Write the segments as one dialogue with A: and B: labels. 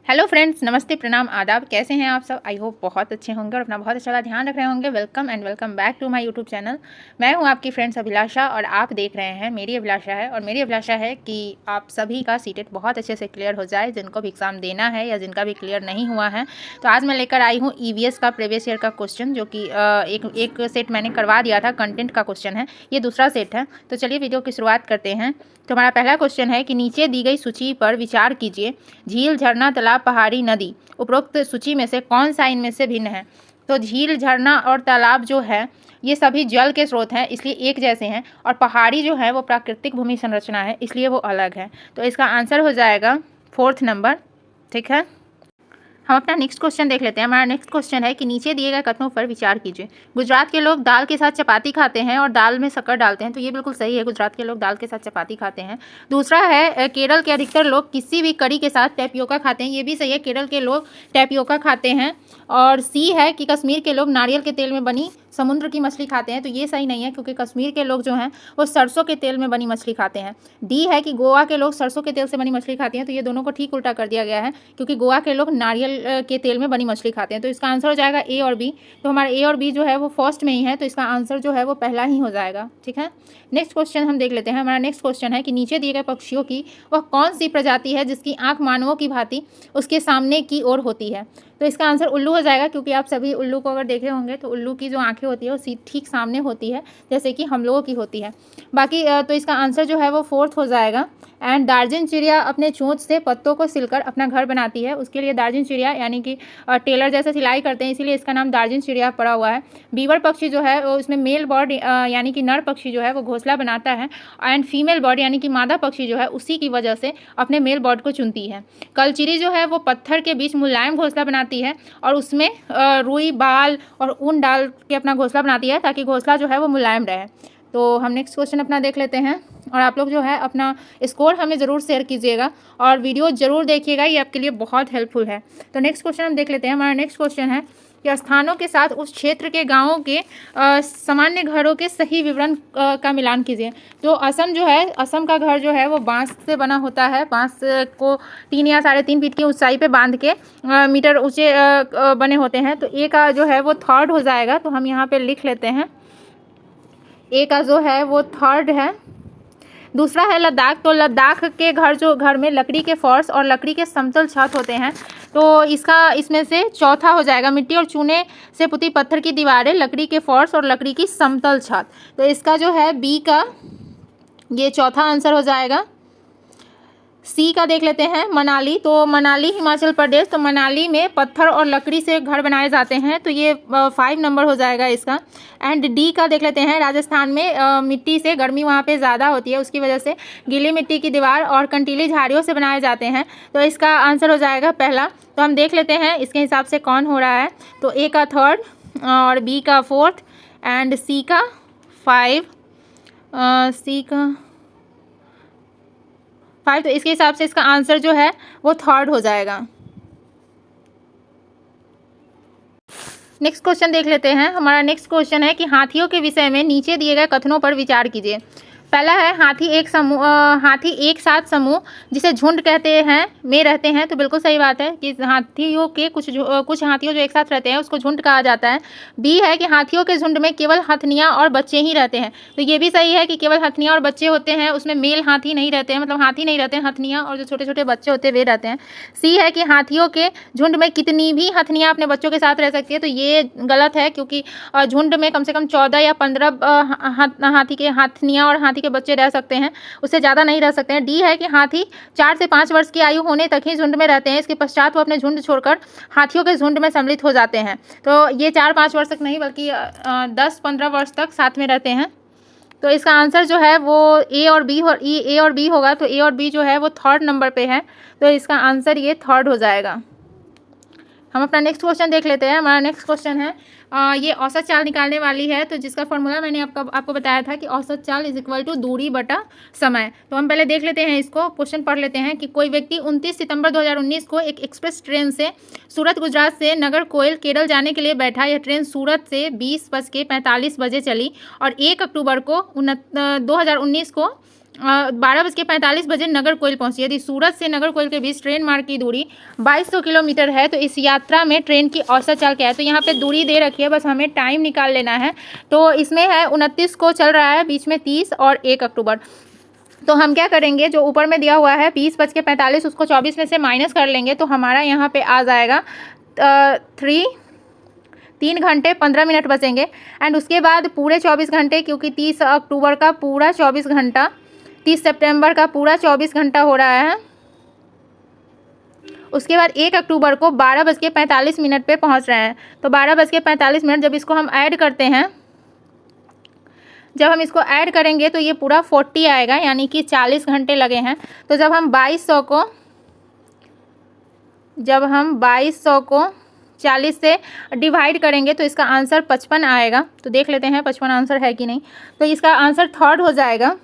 A: Hello friends, नमस्ते, प्रणाम, आदाब। कैसे हैं आप सब? आई होप बहुत अच्छे होंगे और अपना बहुत अच्छा ध्यान रख रहे होंगे। Welcome and welcome back to my YouTube channel. मैं हूं आपकी फ्रेंड्स अभिलाषा और आप देख रहे हैं मेरी अभिलाषा है। और मेरी अभिलाषा है कि आप सभी का सीटेट बहुत अच्छे से क्लियर हो जाए, जिनको भी एग्ज़ाम देना है या जिनका भी क्लियर नहीं हुआ है। तो आज मैं लेकर आई हूँ EVS का प्रीवियस ईयर का क्वेश्चन, जो कि एक सेट मैंने करवा दिया था, कंटेंट का क्वेश्चन है। ये दूसरा सेट है। तो चलिए वीडियो की शुरुआत करते हैं। तो हमारा पहला क्वेश्चन है कि नीचे दी गई सूची पर विचार कीजिए। झील, झरना, तालाब, पहाड़ी, नदी उपरोक्त सूची में से कौन सा इनमें से भिन्न है? तो झील, झरना और तालाब जो है ये सभी जल के स्रोत हैं, इसलिए एक जैसे हैं। और पहाड़ी जो है वो प्राकृतिक भूमि संरचना है, इसलिए वो अलग है। तो इसका आंसर हो जाएगा 4th नंबर। ठीक है, हम अपना नेक्स्ट क्वेश्चन देख लेते हैं। हमारा नेक्स्ट क्वेश्चन है कि नीचे दिए गए कथनों पर विचार कीजिए। गुजरात के लोग दाल के साथ चपाती खाते हैं और दाल में शक्कर डालते हैं। तो ये बिल्कुल सही है, गुजरात के लोग दाल के साथ चपाती खाते हैं। दूसरा है केरल के अधिकतर लोग किसी भी कड़ी के साथ टैपियोका खाते हैं। ये भी सही है, केरल के लोग टैपियोका खाते हैं। और सी है कि कश्मीर के लोग नारियल के तेल में बनी समुद्र की मछली खाते हैं। तो ये सही नहीं है, क्योंकि कश्मीर के लोग जो हैं वो सरसों के तेल में बनी मछली खाते हैं। डी है कि गोवा के लोग सरसों के तेल से बनी मछली खाते हैं। तो ये दोनों को ठीक उल्टा कर दिया गया है, क्योंकि गोवा के लोग नारियल के तेल में बनी मछली खाते हैं। तो इसका आंसर हो जाएगा ए और बी। तो हमारा ए और बी जो है वो फर्स्ट में ही है, तो इसका आंसर जो है वो पहला ही हो जाएगा। ठीक है, नेक्स्ट क्वेश्चन हम देख लेते हैं। हमारा नेक्स्ट क्वेश्चन है कि नीचे दिए गए पक्षियों की वह कौन सी प्रजाति है जिसकी आंख मानवों की भांति उसके सामने की ओर होती है? तो इसका आंसर उल्लू हो जाएगा, क्योंकि आप सभी उल्लू को अगर देखे होंगे तो उल्लू की जो आंखें होती है वो ठीक सामने होती है, जैसे कि हम लोगों की होती है। बाकी तो इसका आंसर जो है वो 4th हो जाएगा। एंड दार्जिन चिड़िया अपने चोंच से पत्तों को सिलकर अपना घर बनाती है। उसके लिए दार्जिन चिड़िया यानी कि टेलर जैसे सिलाई करते हैं, इसीलिए इसका नाम दार्जिन चिड़िया पड़ा हुआ है। बीवर पक्षी जो है वो इसमें मेल बर्ड यानी कि नर पक्षी जो है वो घोंसला बनाता है। एंड फीमेल बर्ड यानी कि मादा पक्षी जो है उसी की वजह से अपने मेल बर्ड को चुनती है। कलचिरी जो है वो पत्थर के बीच मुलायम घोंसला बनाती है और उसमें रुई, बाल और ऊन डाल के अपना घोंसला बनाती है, ताकि घोंसला जो है वो मुलायम रहे। तो हम नेक्स्ट क्वेश्चन अपना देख लेते हैं। और आप लोग जो है अपना स्कोर हमें ज़रूर शेयर कीजिएगा और वीडियो ज़रूर देखिएगा, ये आपके लिए बहुत हेल्पफुल है। तो नेक्स्ट क्वेश्चन हम देख लेते हैं। हमारा नेक्स्ट क्वेश्चन है कि स्थानों के साथ उस क्षेत्र के गांवों के सामान्य घरों के सही विवरण का मिलान कीजिए। तो असम जो है, असम का घर जो है वो बांस से बना होता है। बांस को 3 या 3.5 फीट की ऊंचाई पे बांध के मीटर ऊंचे बने होते हैं। तो ए का जो है वो 3rd हो जाएगा। तो हम यहाँ पे लिख लेते हैं, ए का जो है वो 3rd है। दूसरा है लद्दाख। तो लद्दाख के घर में लकड़ी के फर्श और लकड़ी के समतल छत होते हैं। तो इसमें से चौथा हो जाएगा, मिट्टी और चूने से पुती पत्थर की दीवारें, लकड़ी के फर्श और लकड़ी की समतल छत। तो इसका जो है बी का ये चौथा आंसर हो जाएगा। सी का देख लेते हैं, मनाली। तो मनाली हिमाचल प्रदेश। तो मनाली में पत्थर और लकड़ी से घर बनाए जाते हैं। तो ये 5 नंबर हो जाएगा इसका। एंड डी का देख लेते हैं, राजस्थान में मिट्टी से गर्मी वहाँ पे ज़्यादा होती है, उसकी वजह से गीली मिट्टी की दीवार और कंटीली झाड़ियों से बनाए जाते हैं। तो इसका आंसर हो जाएगा पहला। तो हम देख लेते हैं इसके हिसाब से कौन हो रहा है। तो ए का 3rd और बी का 4th एंड सी का 5। सी का 5। तो इसके हिसाब से इसका आंसर जो है वो 3rd हो जाएगा। नेक्स्ट क्वेश्चन देख लेते हैं। हमारा नेक्स्ट क्वेश्चन है कि हाथियों के विषय में नीचे दिए गए कथनों पर विचार कीजिए। पहला है हाथी एक साथ समूह जिसे झुंड कहते हैं में रहते हैं। तो बिल्कुल सही बात है कि हाथियों के कुछ हाथियों जो एक साथ रहते हैं उसको झुंड कहा जाता है। बी है कि हाथियों के झुंड में केवल हथनियाँ और बच्चे ही रहते हैं। तो ये भी सही है कि केवल हथनियाँ और बच्चे होते हैं, उसमें मेल हाथी नहीं रहते हैं, मतलब हाथी नहीं रहते हैं, हथनियाँ और जो छोटे छोटे बच्चे होते हैं वे रहते हैं। सी है कि हाथियों के झुंड में कितनी भी हथनियाँ अपने बच्चों के साथ रह सकती है। तो ये गलत है, क्योंकि झुंड में कम से कम 14 या 15 हाथी के हथनियाँ और हाथी के बच्चे रह सकते हैं, उससे ज़्यादा नहीं रह सकते हैं। डी है कि हाथी 4 से 5 वर्ष की आयु होने तक ही झुंड में रहते हैं, इसके पश्चात वो अपने झुंड छोड़कर हाथियों के झुंड में सम्मिलित हो जाते हैं। तो ये 4-5 वर्ष तक नहीं, बल्कि 10-15 वर्ष तक साथ में रहते हैं। तो इसका आंसर जो है वो ए और बी होगा। तो ए और बी जो है वो 3rd नंबर पे है। तो इसका आंसर ये 3rd हो जाएगा। हम अपना नेक्स्ट क्वेश्चन देख लेते हैं। हमारा नेक्स्ट क्वेश्चन है ये औसत चाल निकालने वाली है। तो जिसका फॉर्मूला मैंने आपको बताया था कि औसत चाल = दूरी बटा समय। तो हम पहले देख लेते हैं इसको, क्वेश्चन पढ़ लेते हैं कि कोई व्यक्ति 29 सितंबर 2019 को एक एक्सप्रेस ट्रेन से सूरत गुजरात से नागरकोइल केरल जाने के लिए बैठा। यह ट्रेन सूरत से 20:45 बजे चली और 1 अक्टूबर को 2019 को 12:45 नगर कोइल पहुंची। यदि सूरत से नगर कोइल के बीच ट्रेन मार्ग की दूरी 2200 किलोमीटर है तो इस यात्रा में ट्रेन की औसत चाल क्या है। तो यहाँ पे दूरी दे रखी है, बस हमें टाइम निकाल लेना है। तो इसमें है 29 को चल रहा है, बीच में 30 और 1 अक्टूबर। तो हम क्या करेंगे, जो ऊपर में दिया हुआ है 20:45 उसको 24 में से माइनस कर लेंगे तो हमारा यहाँ पे आ जाएगा 3 घंटे 15 मिनट बचेंगे। एंड उसके बाद पूरे 24 घंटे, क्योंकि 30 अक्टूबर का पूरा 24 घंटा 30 सितंबर का पूरा 24 घंटा हो रहा है। उसके बाद 1 अक्टूबर को 12:45 पे पहुंच रहे हैं। तो 12:45 जब इसको हम ऐड करते हैं, जब हम इसको ऐड करेंगे तो ये पूरा 40 आएगा, यानी कि 40 घंटे लगे हैं। तो जब हम 2200 को 40 से डिवाइड करेंगे तो इसका आंसर 55 आएगा। तो देख लेते हैं 55 आंसर है कि नहीं। तो इसका आंसर 3rd हो जाएगा।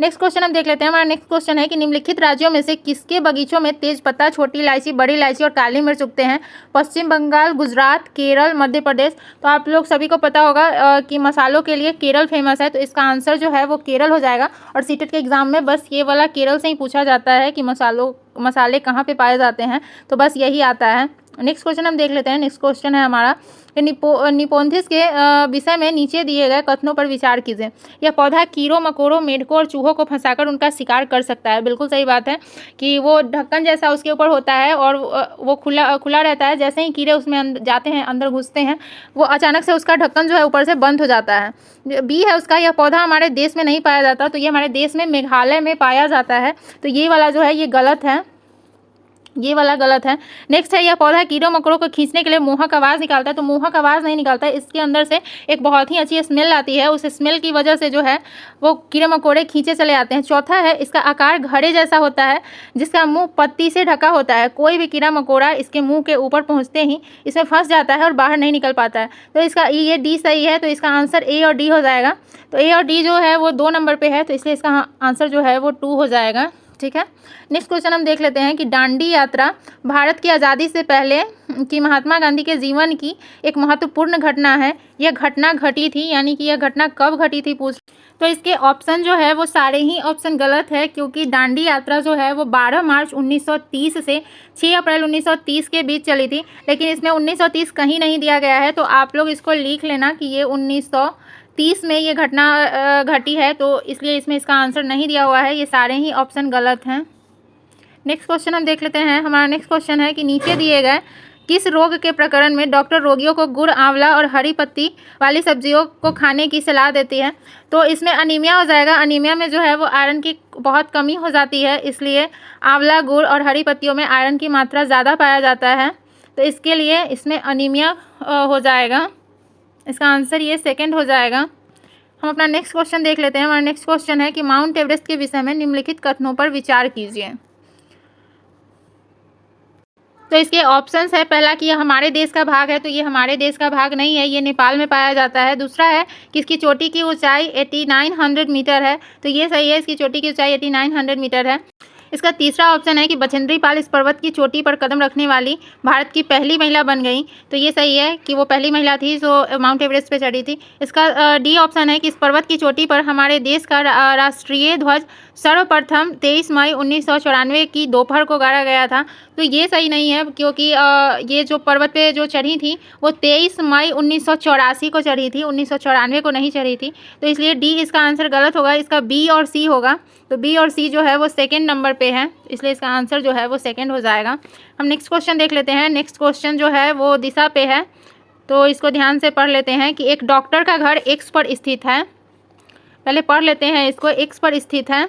A: नेक्स्ट क्वेश्चन हम देख लेते हैं। हमारा नेक्स्ट क्वेश्चन है कि निम्नलिखित राज्यों में से किसके बगीचों में तेज पत्ता, छोटी इलायची, बड़ी इलायची और काली मिर्च उगते हैं। पश्चिम बंगाल, गुजरात, केरल, मध्य प्रदेश। तो आप लोग सभी को पता होगा कि मसालों के लिए केरल फेमस है, तो इसका आंसर जो है वो केरल हो जाएगा। और सीटेट के एग्जाम में बस ये वाला केरल से ही पूछा जाता है कि मसाले कहाँ पे पाए जाते हैं, तो बस यही आता है। नेक्स्ट क्वेश्चन हम देख लेते हैं। नेक्स्ट क्वेश्चन है हमारा, निपोन्थिस के विषय में नीचे दिए गए कथनों पर विचार कीजिए। यह पौधा कीड़ों, मकोड़ों, मेढकों और चूहों को फंसाकर उनका शिकार कर सकता है। बिल्कुल सही बात है कि वो ढक्कन जैसा उसके ऊपर होता है और वो खुला रहता है। जैसे ही कीड़े उसमें जाते हैं, अंदर घुसते हैं, वो अचानक से उसका ढक्कन जो है ऊपर से बंद हो जाता है। बी है उसका, यह पौधा हमारे देश में नहीं पाया जाता। तो ये हमारे देश में मेघालय में पाया जाता है। तो ये वाला जो है ये गलत है, ये वाला गलत है। नेक्स्ट है, यह पौधा कीड़ों मकोड़ों को खींचने के लिए मोहक आवाज़ निकालता है। तो मोहक आवाज़ नहीं निकालता है, इसके अंदर से एक बहुत ही अच्छी स्मेल आती है। उस स्मेल की वजह से जो है वो कीड़े मकोड़े खींचे चले आते हैं। चौथा है, इसका आकार घड़े जैसा होता है जिसका मुंह पत्ती से ढका होता है। कोई भी कीड़ा मकोड़ा इसके मुंह के ऊपर पहुँचते ही इसमें फंस जाता है और बाहर नहीं निकल पाता है। तो इसका ये डी सही है, तो इसका आंसर ए और डी हो जाएगा। तो ए और डी जो है वो 2 नंबर पर है, तो इसलिए इसका आंसर जो है वो 2 हो जाएगा। ठीक है। नेक्स्ट क्वेश्चन हम देख लेते हैं कि दांडी यात्रा भारत की आज़ादी से पहले की महात्मा गांधी के जीवन की एक महत्वपूर्ण घटना है। यह घटना घटी थी, यानी कि यह घटना कब घटी थी पूछ। तो इसके ऑप्शन जो है वो सारे ही ऑप्शन गलत है, क्योंकि दांडी यात्रा जो है वो 12 मार्च 1930 से 6 अप्रैल 1930 के बीच चली थी। लेकिन इसमें 1930 कहीं नहीं दिया गया है, तो आप लोग इसको लिख लेना कि ये 1930 में ये घटना घटी है। तो इसलिए इसमें इसका आंसर नहीं दिया हुआ है, ये सारे ही ऑप्शन गलत हैं। नेक्स्ट क्वेश्चन हम देख लेते हैं। हमारा नेक्स्ट क्वेश्चन है कि नीचे दिए गए किस रोग के प्रकरण में डॉक्टर रोगियों को गुड़, आंवला और हरी पत्ती वाली सब्जियों को खाने की सलाह देती है। तो इसमें अनीमिया हो जाएगा। अनीमिया में जो है वो आयरन की बहुत कमी हो जाती है, इसलिए आंवला, गुड़ और हरी पत्तियों में आयरन की मात्रा ज़्यादा पाया जाता है। तो इसके लिए इसमें अनीमिया हो जाएगा। इसका आंसर ये 2nd हो जाएगा। हम अपना नेक्स्ट क्वेश्चन देख लेते हैं। हमारा नेक्स्ट क्वेश्चन है कि माउंट एवरेस्ट के विषय में निम्नलिखित कथनों पर विचार कीजिए। तो इसके ऑप्शंस है, पहला कि यह हमारे देश का भाग है, तो ये हमारे देश का भाग नहीं है, ये नेपाल में पाया जाता है। दूसरा है कि इसकी चोटी की ऊंचाई 8900 मीटर है, तो ये सही है, इसकी चोटी की ऊंचाई 8900 मीटर है। इसका तीसरा ऑप्शन है कि बछेंद्री पाल इस पर्वत की चोटी पर कदम रखने वाली भारत की पहली महिला बन गई, तो ये सही है कि वो पहली महिला थी जो माउंट एवरेस्ट पे चढ़ी थी। इसका डी ऑप्शन है कि इस पर्वत की चोटी पर हमारे देश का राष्ट्रीय ध्वज सर्वप्रथम 23 मई 1994 की दोपहर को गाड़ा गया था। तो ये सही नहीं है, क्योंकि ये जो पर्वत पे जो चढ़ी थी वो 23 मई 1984 को चढ़ी थी, 1994 को नहीं चढ़ी थी। तो इसलिए डी इसका आंसर गलत होगा। इसका बी और सी होगा। तो बी और सी जो है वो 2nd नंबर पे है, इसलिए इसका आंसर जो है वो 2nd हो जाएगा। हम नेक्स्ट क्वेश्चन देख लेते हैं। नेक्स्ट क्वेश्चन जो है वो दिशा पे है, तो इसको ध्यान से पढ़ लेते हैं कि एक डॉक्टर का घर X पर स्थित है। पहले पढ़ लेते हैं इसको। X पर स्थित है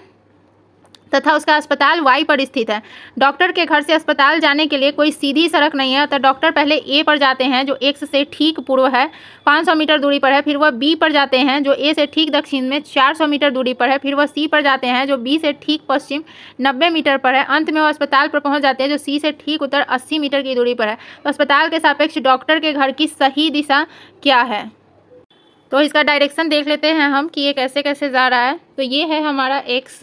A: तथा उसका अस्पताल Y पर स्थित है। डॉक्टर के घर से अस्पताल जाने के लिए कोई सीधी सड़क नहीं है, तो डॉक्टर पहले A पर जाते हैं जो X से ठीक पूर्व है, 500 मीटर दूरी पर है। फिर वह B पर जाते हैं जो A से ठीक दक्षिण में 400 मीटर दूरी पर है। फिर वह C पर जाते हैं जो B से ठीक पश्चिम 90 मीटर पर है। अंत में वह अस्पताल पर पहुंच जाते हैं जो C से ठीक उत्तर 80 मीटर की दूरी पर है। तो अस्पताल के सापेक्ष डॉक्टर के घर की सही दिशा क्या है? तो इसका डायरेक्शन देख लेते हैं हम कि ये कैसे कैसे जा रहा है। तो ये है हमारा X,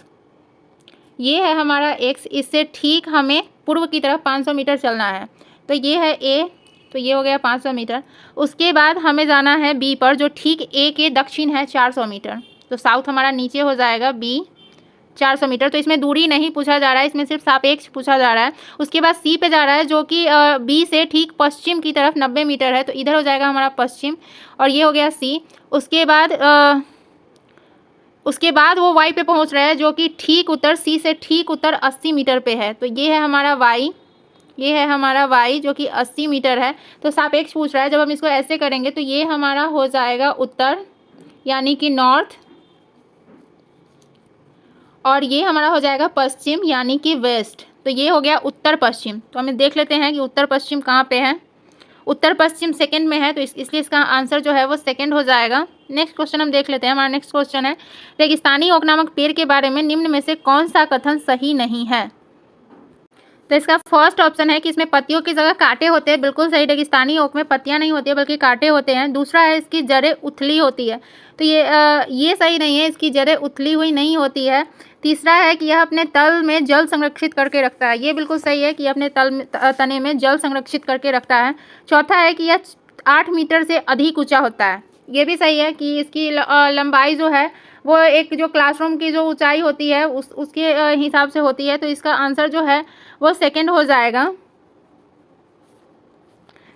A: ये है हमारा X, इससे ठीक हमें पूर्व की तरफ 500 मीटर चलना है। तो ये है A, तो ये हो गया 500 मीटर। उसके बाद हमें जाना है B पर जो ठीक A के दक्षिण है 400 मीटर। तो साउथ हमारा नीचे हो जाएगा बी 400 मीटर। तो इसमें दूरी नहीं पूछा जा रहा है, इसमें सिर्फ सापेक्ष पूछा जा रहा है। उसके बाद सी पे जा रहा है जो कि बी से ठीक पश्चिम की तरफ 90 मीटर है, तो इधर हो जाएगा हमारा पश्चिम, और ये हो गया सी। उसके बाद वो वाई पे पहुंच रहा है जो कि ठीक उत्तर, सी से ठीक उत्तर 80 मीटर पे है। तो ये है हमारा वाई, ये है हमारा वाई जो कि 80 मीटर है। तो सापेक्ष पूछ रहा है, जब हम इसको ऐसे करेंगे तो ये हमारा हो जाएगा उत्तर यानी कि नॉर्थ, और ये हमारा हो जाएगा पश्चिम यानी कि वेस्ट। तो ये हो गया उत्तर पश्चिम। तो हमें देख लेते हैं कि उत्तर पश्चिम कहाँ पे है। उत्तर पश्चिम सेकंड में है, तो इसलिए इसका आंसर जो है वो सेकंड हो जाएगा। नेक्स्ट क्वेश्चन हम देख लेते हैं। हमारा नेक्स्ट क्वेश्चन है, रेगिस्तानी ओक नामक पेड़ के बारे में निम्न में से कौन सा कथन सही नहीं है। तो इसका फर्स्ट ऑप्शन है कि इसमें पत्तियों की जगह कांटे होते हैं, बिल्कुल सही। रेगिस्तानी ओक में पत्तियां नहीं होती है बल्कि कांटे होते हैं। दूसरा है इसकी जड़ें उथली होती है, तो ये सही नहीं है, इसकी जड़ें उथली हुई नहीं होती है। तीसरा है कि यह अपने तल में जल संरक्षित करके रखता है, ये बिल्कुल सही है कि अपने तने में जल संरक्षित करके रखता है। चौथा है कि यह 8 मीटर से अधिक ऊंचा होता है, ये भी सही है कि इसकी लंबाई जो है वो एक जो क्लासरूम की जो ऊंचाई होती है उसके हिसाब से होती है। तो इसका आंसर जो है वो सेकंड हो जाएगा।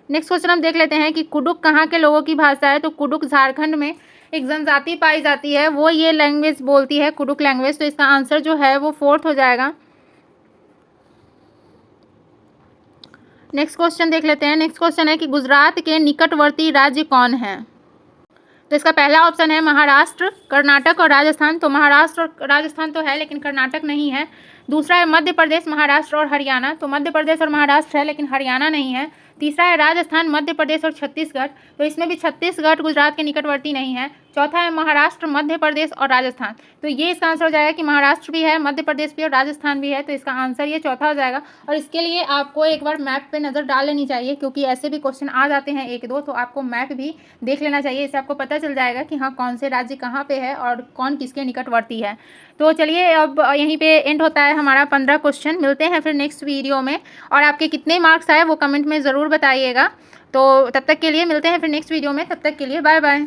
A: नेक्स्ट क्वेश्चन हम देख लेते हैं कि कुडुक कहाँ के लोगों की भाषा है। तो कुडुक झारखंड में एक जनजाति पाई जाती है, वो ये लैंग्वेज बोलती है, कुडुक लैंग्वेज। तो इसका आंसर जो है वो फोर्थ हो जाएगा। नेक्स्ट क्वेश्चन देख लेते हैं। नेक्स्ट क्वेश्चन है कि गुजरात के निकटवर्ती राज्य कौन है। तो इसका पहला ऑप्शन है महाराष्ट्र, कर्नाटक और राजस्थान। तो महाराष्ट्र और राजस्थान तो है लेकिन कर्नाटक नहीं है। दूसरा है मध्य प्रदेश, महाराष्ट्र और हरियाणा। तो मध्य प्रदेश और महाराष्ट्र है लेकिन हरियाणा नहीं है। तीसरा है राजस्थान, मध्य प्रदेश और छत्तीसगढ़। तो इसमें भी छत्तीसगढ़ गुजरात के निकटवर्ती नहीं है। चौथा है महाराष्ट्र, मध्य प्रदेश और राजस्थान। तो ये इसका आंसर हो जाएगा कि महाराष्ट्र भी है, मध्य प्रदेश भी और राजस्थान भी है। तो इसका आंसर ये चौथा हो जाएगा। और इसके लिए आपको एक बार मैप पे नज़र डाल लेनी चाहिए, क्योंकि ऐसे भी क्वेश्चन आ जाते हैं एक दो, तो आपको मैप भी देख लेना चाहिए। इससे आपको पता चल जाएगा कि हाँ कौन से राज्य कहाँ पे है और कौन किसके निकटवर्ती है। तो चलिए अब यहीं पे एंड होता है हमारा 15 क्वेश्चन। मिलते हैं फिर नेक्स्ट वीडियो में, और आपके कितने मार्क्स आए वो कमेंट में ज़रूर बताइएगा। तो तब तक के लिए मिलते हैं फिर नेक्स्ट वीडियो में, तब तक के लिए बाय बाय।